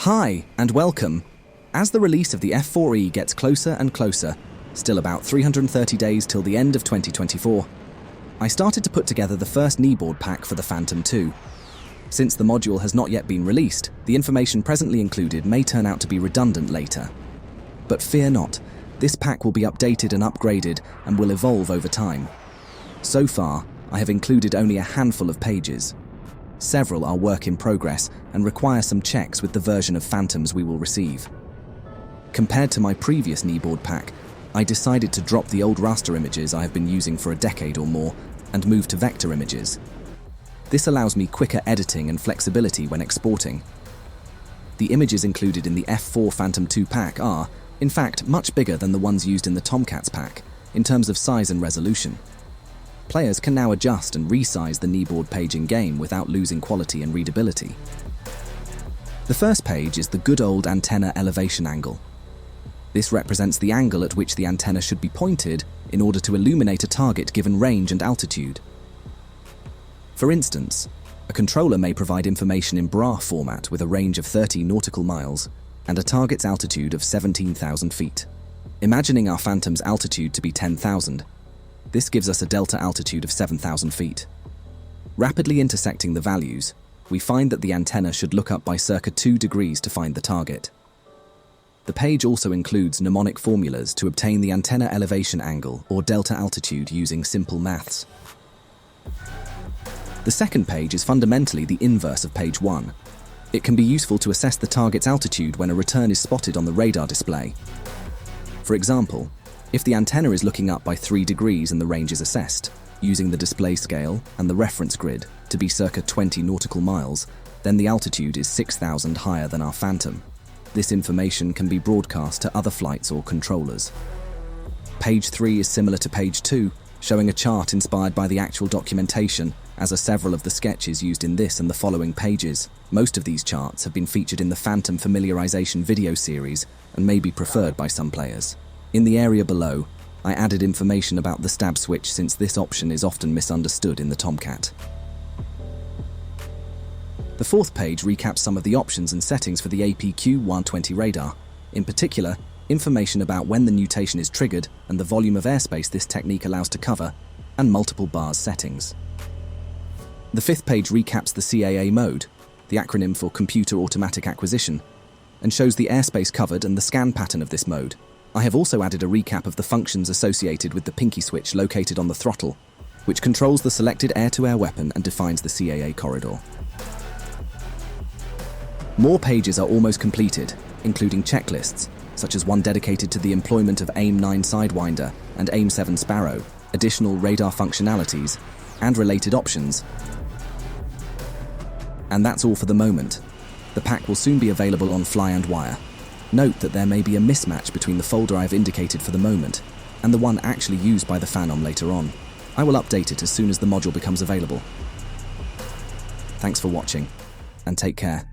Hi, and welcome. As the release of the F-4E gets closer and closer, still about 330 days till the end of 2024, I started to put together the first kneeboard pack for the Phantom 2. Since the module has not yet been released, the information presently included may turn out to be redundant later. But fear not, this pack will be updated and upgraded and will evolve over time. So far, I have included only a handful of pages. Several are work in progress and require some checks with the version of Phantoms we will receive. Compared to my previous kneeboard pack, I decided to drop the old raster images I have been using for a decade or more and move to vector images. This allows me quicker editing and flexibility when exporting. The images included in the F4 Phantom 2 pack are, in fact, much bigger than the ones used in the Tomcats pack, in terms of size and resolution. Players can now adjust and resize the kneeboard page in-game without losing quality and readability. The first page is the good old antenna elevation angle. This represents the angle at which the antenna should be pointed in order to illuminate a target given range and altitude. For instance, a controller may provide information in BRA format with a range of 30 nautical miles and a target's altitude of 17,000 feet. Imagining our Phantom's altitude to be 10,000, this gives us a delta altitude of 7,000 feet. Rapidly intersecting the values, we find that the antenna should look up by circa 2 degrees to find the target. The page also includes mnemonic formulas to obtain the antenna elevation angle or delta altitude using simple maths. The second page is fundamentally the inverse of page 1. It can be useful to assess the target's altitude when a return is spotted on the radar display. For example, if the antenna is looking up by 3 degrees and the range is assessed, using the display scale and the reference grid to be circa 20 nautical miles, then the altitude is 6,000 higher than our Phantom. This information can be broadcast to other flights or controllers. Page 3 is similar to page 2, showing a chart inspired by the actual documentation, as are several of the sketches used in this and the following pages. Most of these charts have been featured in the Phantom familiarization video series and may be preferred by some players. In the area below, I added information about the stab switch since this option is often misunderstood in the Tomcat. The fourth page recaps some of the options and settings for the APQ-120 radar, in particular, information about when the nutation is triggered and the volume of airspace this technique allows to cover, and multiple bars settings. The fifth page recaps the CAA mode, the acronym for Computer Automatic Acquisition, and shows the airspace covered and the scan pattern of this mode. I have also added a recap of the functions associated with the pinky switch located on the throttle, which controls the selected air-to-air weapon and defines the CAA corridor. More pages are almost completed, including checklists, such as one dedicated to the employment of AIM-9 Sidewinder and AIM-7 Sparrow, additional radar functionalities, and related options. And that's all for the moment. The pack will soon be available on Fly and Wire. Note that there may be a mismatch between the folder I have indicated for the moment and the one actually used by the Phanom later on. I will update it as soon as the module becomes available. Thanks for watching, and take care.